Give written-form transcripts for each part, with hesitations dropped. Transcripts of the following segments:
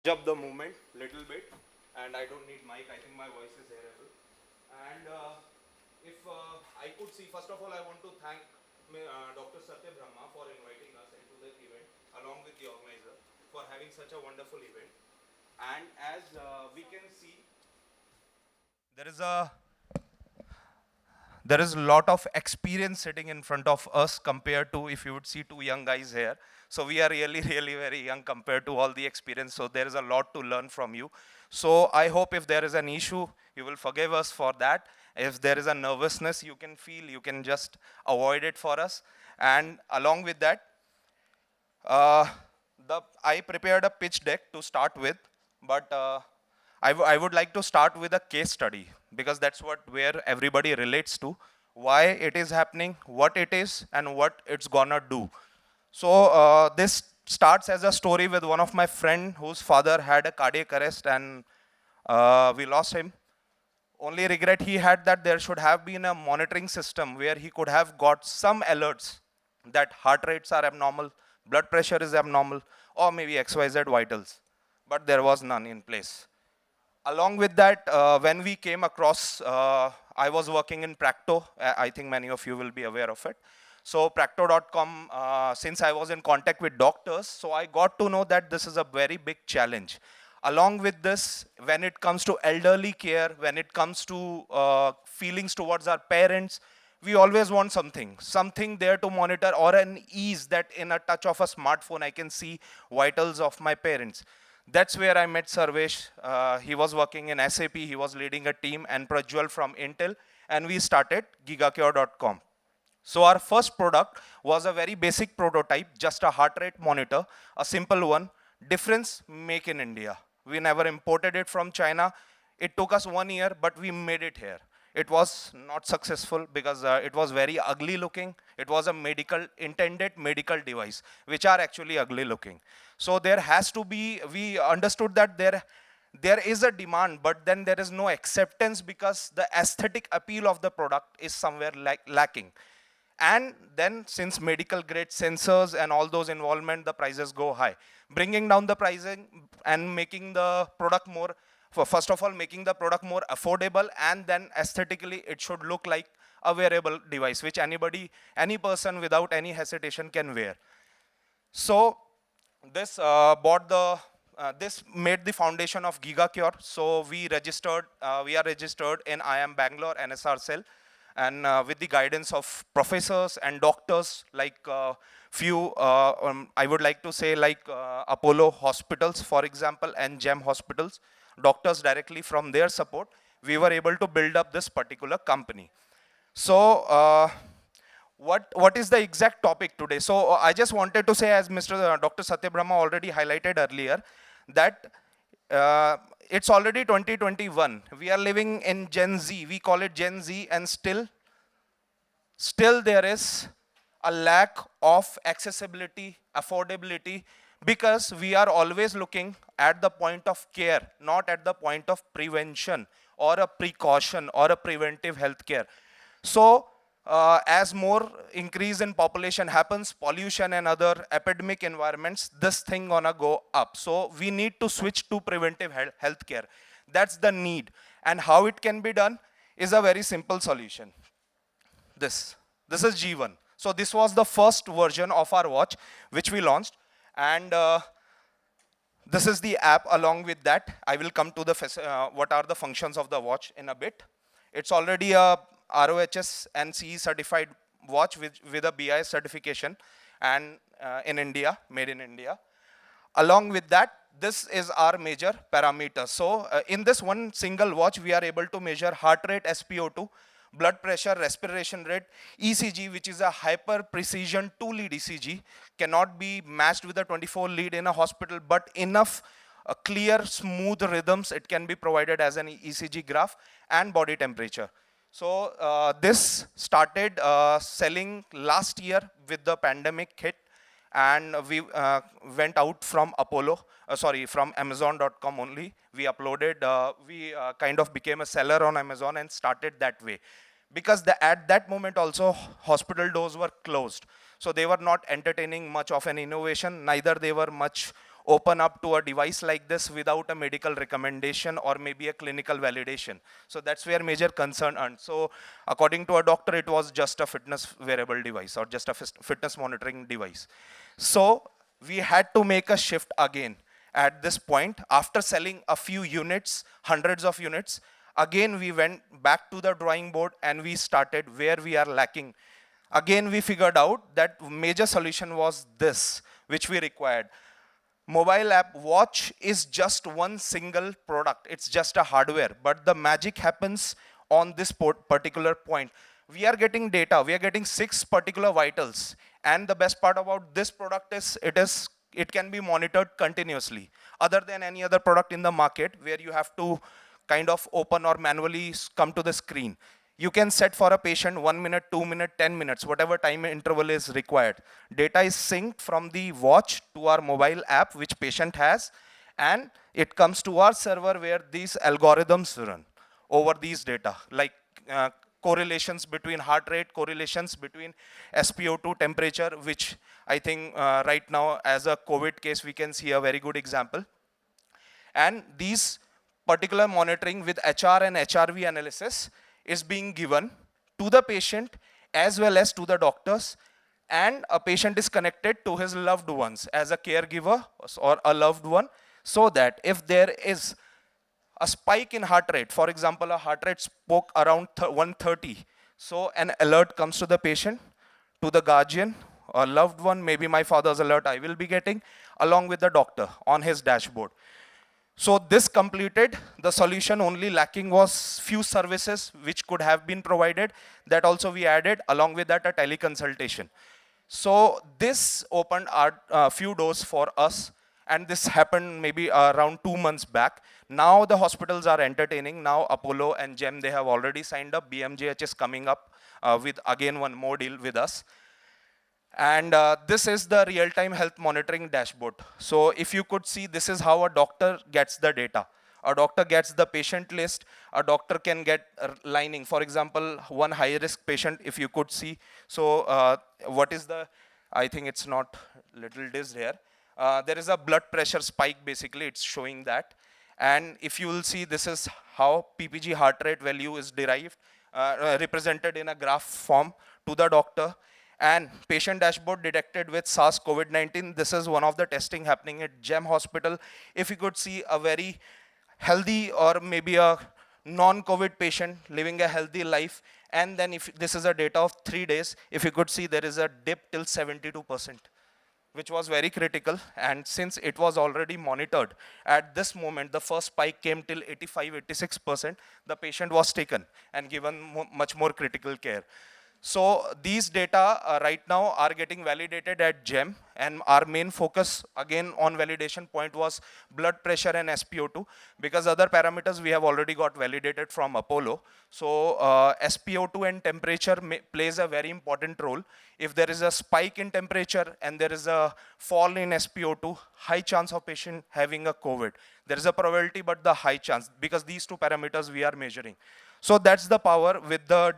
Up the movement little bit, and I don't need mic. I think my voice is hearable. And if I could see, first of all, I want to thank Dr. Satya Brahma for inviting us into the event, along with the organizer, for having such a wonderful event. And as we can see, there is a there is a lot of experience sitting in front of us compared to if you would see two young guys here. So we are really, really very young compared to all the experience. So there is a lot to learn from you. So I hope if there is an issue, you will forgive us for that. If there is a nervousness you can feel, you can just avoid it for us. And along with that, uh, I prepared a pitch deck to start with, but I would like to start with a case study because that's where everybody relates to why it is happening, what it is, and what it's gonna do. So this starts as a story with one of my friend whose father had a cardiac arrest and we lost him. Only regret he had that there should have been a monitoring system where he could have got some alerts that heart rates are abnormal, blood pressure is abnormal, or maybe XYZ vitals. But there was none in place. Along with that, when we came across, I was working in Practo. I think many of you will be aware of it. So Practo.com, since I was in contact with doctors, so I got to know that this is a very big challenge. Along with this, when it comes to elderly care, when it comes to feelings towards our parents, we always want something there to monitor, or an ease that in a touch of a smartphone, I can see vitals of my parents. That's where I met Sarvesh. He was working in SAP, he was leading a team, and Prajwal from Intel, and we started Gigacure.com. So our first product was a very basic prototype, just a heart rate monitor, a simple one. Difference, make in India. We never imported it from China. It took us 1 year, but we made it here. It was not successful because it was very ugly looking. It was a intended medical device, which are actually ugly looking. So there has to be, we understood that there is a demand, but then there is no acceptance because the aesthetic appeal of the product is somewhere lacking. And then since medical grade sensors and all those involvement, the prices go high. Bringing down the pricing and making the product more, first of all, making the product more affordable, and then aesthetically it should look like a wearable device, which any person without any hesitation can wear. So this this made the foundation of Gigacure. So we are registered in IIM Bangalore NSR cell, and with the guidance of professors and doctors, like I would like to say, like Apollo hospitals, for example, and GEM hospitals, doctors directly from their support, we were able to build up this particular company. So what is the exact topic today? So I just wanted to say, as Dr. Satya Brahma already highlighted earlier, that it's already 2021. We are living in Gen Z. We call it Gen Z, and still there is a lack of accessibility, affordability, because we are always looking at the point of care, not at the point of prevention or a precaution or a preventive health care. So as more increase in population happens, pollution and other epidemic environments, this thing gonna go up. So we need to switch to preventive health care. That's the need. And how it can be done is a very simple solution. This is Jeevan. So this was the first version of our watch which we launched, and this is the app. Along with that, I will come to the what are the functions of the watch in a bit. It's already a ROHS and CE certified watch with a BIS certification, and in India, made in India. Along with that, this is our major parameter. So in this one single watch, we are able to measure heart rate, SpO2, blood pressure, respiration rate, ECG, which is a hyper precision 2-lead ECG, cannot be matched with a 24-lead in a hospital, but enough clear, smooth rhythms, it can be provided as an ECG graph, and body temperature. So this started selling last year with the pandemic hit, and we went out from from Amazon.com only. We uploaded, we kind of became a seller on Amazon and started that way. Because at that moment also, hospital doors were closed. So they were not entertaining much of an innovation, neither they were much open up to a device like this without a medical recommendation or maybe a clinical validation. So that's where major concern earned. So according to a doctor, it was just a fitness wearable device or just a fitness monitoring device. So we had to make a shift again at this point. After selling a few units, hundreds of units, again we went back to the drawing board and we started where we are lacking. Again we figured out that major solution was this, which we required. Mobile app watch is just one single product. It's just a hardware, but the magic happens on this particular point. We are getting data, we are getting 6 particular vitals. And the best part about this product is it can be monitored continuously, other than any other product in the market where you have to kind of open or manually come to the screen. You can set for a patient 1 minute, 2 minutes, 10 minutes, whatever time interval is required. Data is synced from the watch to our mobile app, which patient has, and it comes to our server where these algorithms run over these data, like correlations between heart rate, correlations between SpO2 temperature, which I think right now as a COVID case, we can see a very good example. And these particular monitoring with HR and HRV analysis is being given to the patient as well as to the doctors, and a patient is connected to his loved ones as a caregiver or a loved one, so that if there is a spike in heart rate, for example, a heart rate spoke around 130, so an alert comes to the patient, to the guardian, or loved one, maybe my father's alert I will be getting, along with the doctor on his dashboard. So this completed the solution. Only lacking was few services which could have been provided. That also we added, along with that a teleconsultation. So this opened a few doors for us, and this happened maybe around 2 months back. Now the hospitals are entertaining. Now Apollo and GEM, they have already signed up. BMGH is coming up with again one more deal with us. And this is the real-time health monitoring dashboard. So if you could see, this is how a doctor gets the data. A doctor gets the patient list. A doctor can get lining. For example, one high-risk patient, if you could see. So what is the, I think it's not little disk here. There is a blood pressure spike, basically. It's showing that. And if you will see, this is how PPG heart rate value is derived, represented in a graph form to the doctor. And patient dashboard detected with SARS COVID-19. This is one of the testing happening at GEM Hospital. If you could see a very healthy or maybe a non-COVID patient living a healthy life, and then if this is a data of 3 days, if you could see there is a dip till 72%, which was very critical. And since it was already monitored, at this moment, the first spike came till 85, 86%, the patient was taken and given much more critical care. So these data right now are getting validated at GEM, and our main focus again on validation point was blood pressure and SpO2, because other parameters we have already got validated from Apollo. So SpO2 and temperature plays a very important role. If there is a spike in temperature and there is a fall in SpO2, high chance of patient having a COVID. There is a probability, but the high chance, because these two parameters we are measuring. So that's the power with the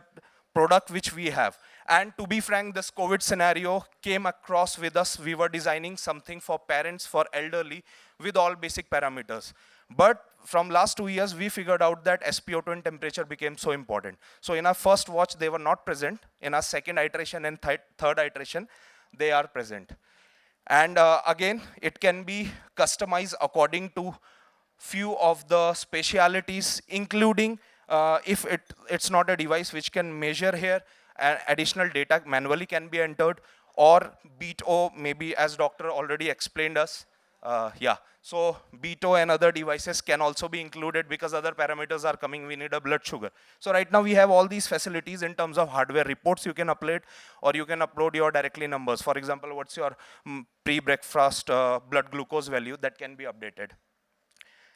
product which we have. And to be frank, this COVID scenario came across with us. We were designing something for parents, for elderly, with all basic parameters. But from last 2 years, we figured out that SpO2 and temperature became so important. So in our first watch, they were not present. In our second iteration and third iteration, they are present. And again, it can be customized according to few of the specialities, including if it's not a device which can measure here, additional data manually can be entered, or BEAT-O, maybe as doctor already explained us. Yeah, so BEAT-O and other devices can also be included, because other parameters are coming. We need a blood sugar. So right now we have all these facilities in terms of hardware reports you can upload, or you can upload your directly numbers. For example, what's your pre-breakfast blood glucose value, that can be updated.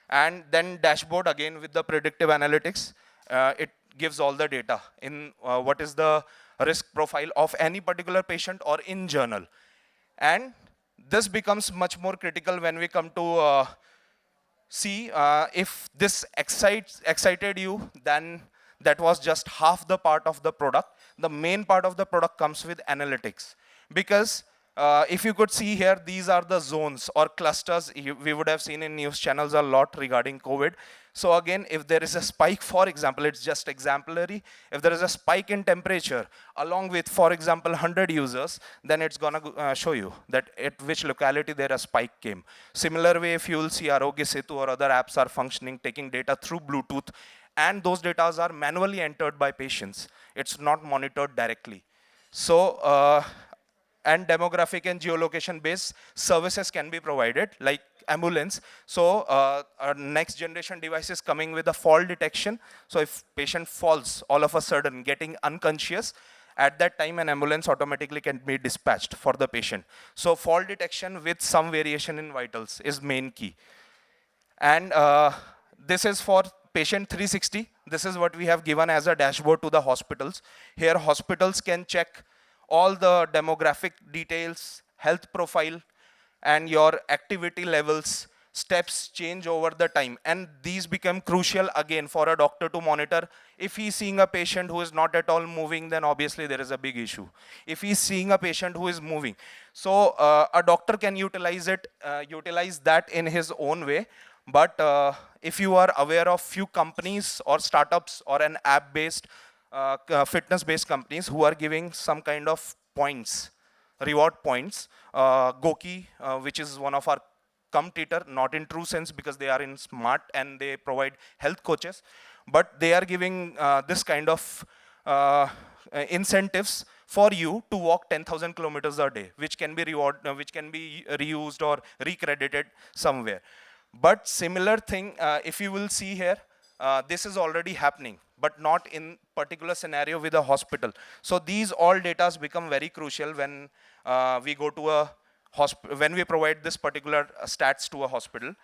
And then dashboard again with the predictive analytics, it gives all the data in what is the risk profile of any particular patient or in journal. And this becomes much more critical when we come to see if this excited you, then that was just half the part of the product. The main part of the product comes with analytics, because If you could see here, these are the zones or clusters we would have seen in news channels a lot regarding COVID. So again, if there is a spike, for example, it's just exemplary. If there is a spike in temperature along with, for example, 100 users, then it's gonna show you that at which locality there a spike came. Similar way, if you will see Arogya Setu or other apps are functioning, taking data through Bluetooth, and those data are manually entered by patients. It's not monitored directly. So, and demographic and geolocation based services can be provided like ambulance. So our next generation device is coming with a fall detection. So if patient falls all of a sudden getting unconscious, at that time an ambulance automatically can be dispatched for the patient. So fall detection with some variation in vitals is main key. And this is for patient 360. This is what we have given as a dashboard to the hospitals. Here hospitals can check all the demographic details, health profile, and your activity levels, steps change over the time. And these become crucial again for a doctor to monitor. If he's seeing a patient who is not at all moving, then obviously there is a big issue. If he's seeing a patient who is moving, so a doctor can utilize that in his own way. But if you are aware of few companies or startups or an app-based, fitness-based companies who are giving some kind of points, reward points, Goki, which is one of our competitor, not in true sense because they are in smart and they provide health coaches, but they are giving this kind of incentives for you to walk 10,000 kilometers a day, which can be which can be reused or recredited somewhere. But similar thing, if you will see here, this is already happening, but not in particular scenario with a hospital. So these all data become very crucial when we go to a hospital, when we provide this particular stats to a hospital.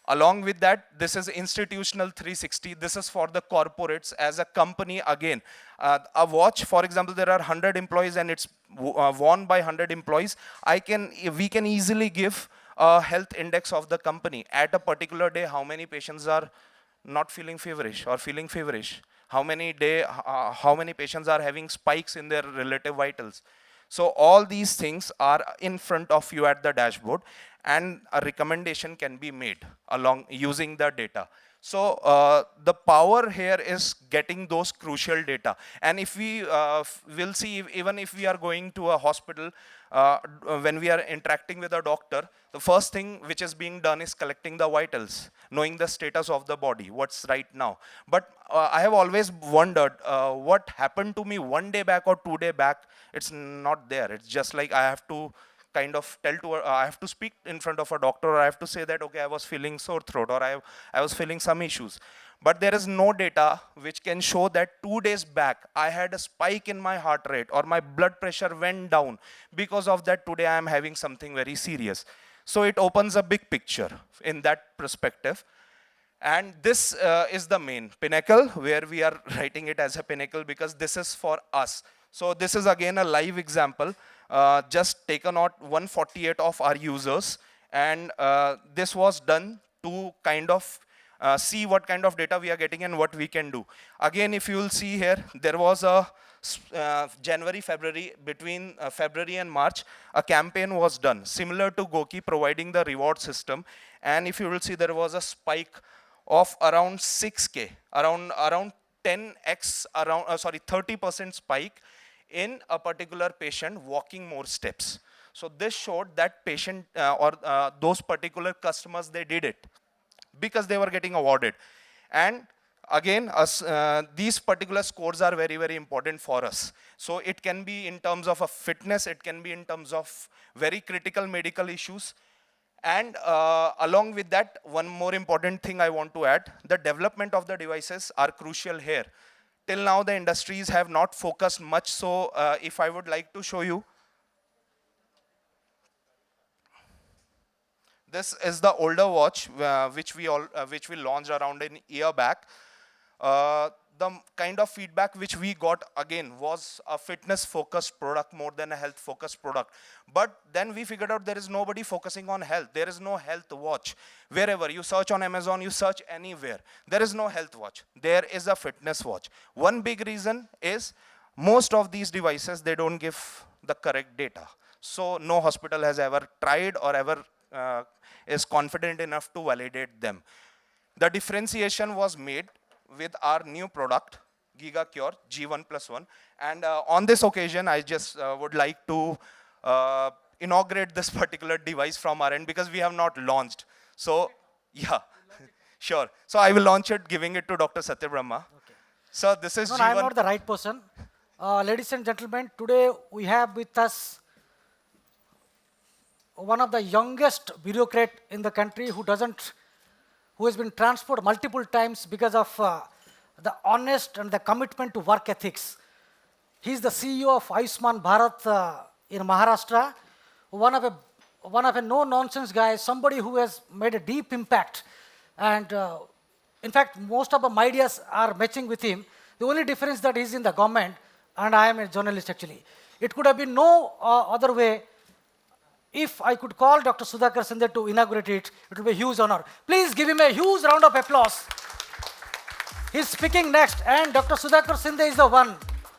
Along with that, this is institutional 360. This is for the corporates as a company again. A watch, for example, there are 100 employees and it's worn by 100 employees. We can easily give a health index of the company. At a particular day, how many patients are not feeling feverish or feeling feverish? How many patients are having spikes in their relative vitals? So all these things are in front of you at the dashboard, and a recommendation can be made along using the data. So the power here is getting those crucial data. And if we will see, even if we are going to a hospital, when we are interacting with a doctor, the first thing which is being done is collecting the vitals, knowing the status of the body, what's right now. But I have always wondered what happened to me 1 day back or 2 day back. It's not there. It's just like I have to kind of I have to speak in front of a doctor, or I have to say that, okay, I was feeling sore throat, or I was feeling some issues. But there is no data which can show that 2 days back I had a spike in my heart rate or my blood pressure went down. Because of that, today I am having something very serious. So it opens a big picture in that perspective. And this is the main pinnacle, where we are writing it as a pinnacle because this is for us. So this is again a live example, just taken out 148 of our users, and this was done to kind of see what kind of data we are getting and what we can do. Again, if you will see here, there was a January, February, between February and March, a campaign was done similar to Goki, providing the reward system. And if you will see, there was a spike of around 6K, around 10x, 30% spike in a particular patient walking more steps. So this showed that patient or those particular customers, they did it because they were getting awarded. And again, these particular scores are very, very important for us. So it can be in terms of a fitness, it can be in terms of very critical medical issues. And along with that, one more important thing I want to add, the development of the devices are crucial here. Till now, the industries have not focused much. So if I would like to show you, this is the older watch which we launched around an year back. The kind of feedback which we got again was a fitness focused product more than a health focused product. But then we figured out there is nobody focusing on health. There is no health watch. Wherever you search on Amazon, you search anywhere, there is no health watch. There is a fitness watch. One big reason is most of these devices, they don't give the correct data. So no hospital has ever tried or ever is confident enough to validate them. The differentiation was made with our new product, Gigacure G1 plus 1. And on this occasion, I just would like to inaugurate this particular device from our end because we have not launched. So, yeah, sure. So I will launch it, giving it to Dr. Satyabrahma. Okay. So this is No, Jeevan. I'm not the right person. Ladies and gentlemen, today we have with us one of the youngest bureaucrat in the country who has been transferred multiple times because of the honest and the commitment to work ethics. He's the CEO of Ayushman Bharat in Maharashtra, one of a no-nonsense guy, somebody who has made a deep impact. And in fact, most of my ideas are matching with him. The only difference that he's in the government and I am a journalist actually. It could have been no other way. If I could call Dr. Sudhakar Sinde to inaugurate it, it would be a huge honor. Please give him a huge round of applause. He's speaking next, and Dr. Sudhakar Sinde is the one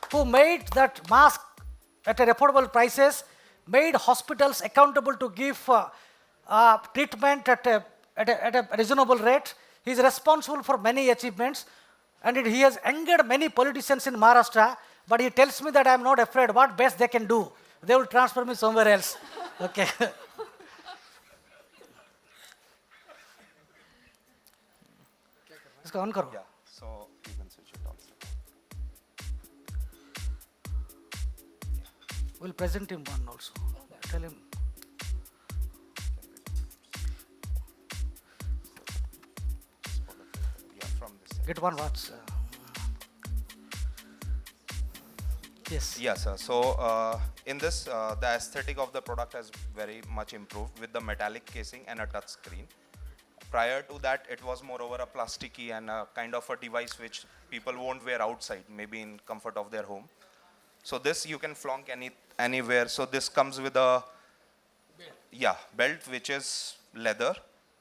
who made that mask at affordable prices, made hospitals accountable to give treatment at a reasonable rate. He's responsible for many achievements, and he has angered many politicians in Maharashtra, but he tells me that I'm not afraid. What best they can do? They will transfer me somewhere else. Okay. इसको on करो. Yeah. So you can switch it also. We'll present him one also. Tell him. Yeah, from this side. Get one watch. Yes. Yes, sir. So in this, the aesthetic of the product has very much improved with the metallic casing and a touch screen. Prior to that, it was moreover a plasticky and a kind of a device which people won't wear outside, maybe in comfort of their home. So this you can flaunt anywhere. So this comes with a belt which is leather.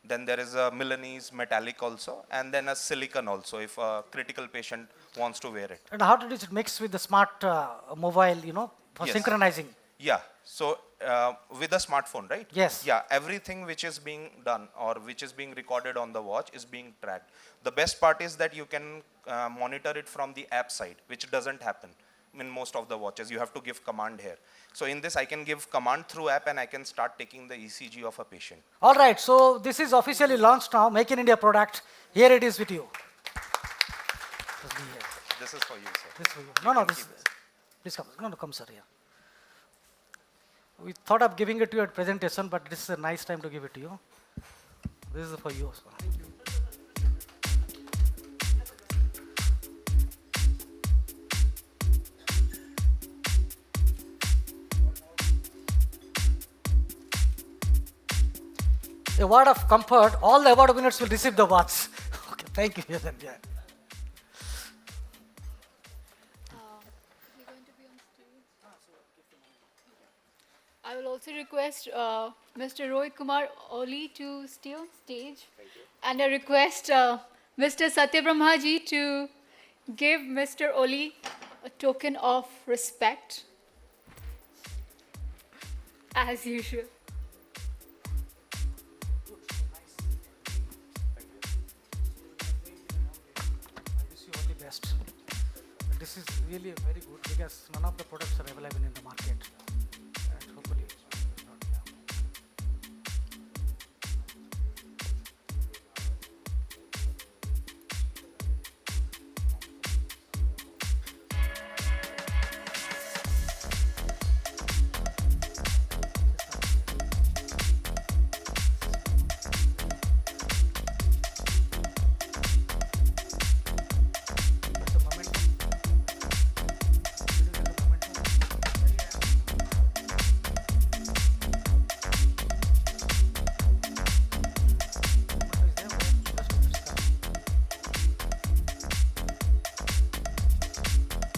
Then there is a Milanese metallic also, and then a silicone also if a critical patient wants to wear it. And how did it mix with the smart mobile, for Yes. synchronizing? Yeah, so with a smartphone, right? Yes. Yeah, everything which is being done or which is being recorded on the watch is being tracked. The best part is that you can monitor it from the app side, which doesn't happen in most of the watches. You have to give command here. So in this, I can give command through app and I can start taking the ECG of a patient. All right, so this is officially launched now, Make in India product. Here it is with you. This is for you, sir. This for you. No, this. Please come. No, come, sir, here. We thought of giving it to you at presentation, but this is a nice time to give it to you. This is for you also. Thank you. A word of comfort, all the award winners will receive the watch. Okay, thank you. We're going to be on stage. I will also request Mr. Rohit Oli to stay on stage. And I request Mr. Satyabrahma ji to give Mr. Oli a token of respect. As usual. This is really very good because none of the products are available in the market. And hopefully,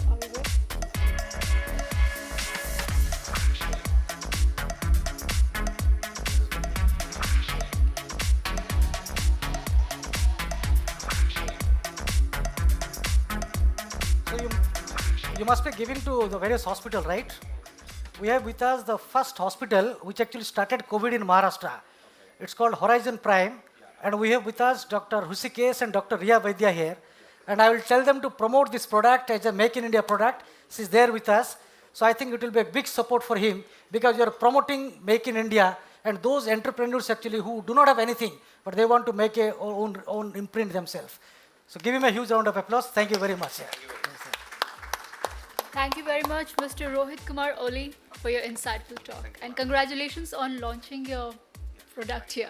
Are we good? so you must be giving to the various hospital, right? we have with us the first hospital which actually started COVID in Maharashtra. It's called Horizon Prime. And we have with us Dr. Husikesh and Dr. Riya Vaidya here. And I will tell them to promote this product as a Make in India product. She's there with us. So I think it will be a big support for him because you are promoting Make in India and those entrepreneurs actually who do not have anything, but they want to make a own imprint themselves. So give him a huge round of applause. Thank you very much. Thank you very much, Mr. Rohit Kumar Oli, for your insightful talk. And congratulations on launching your product here.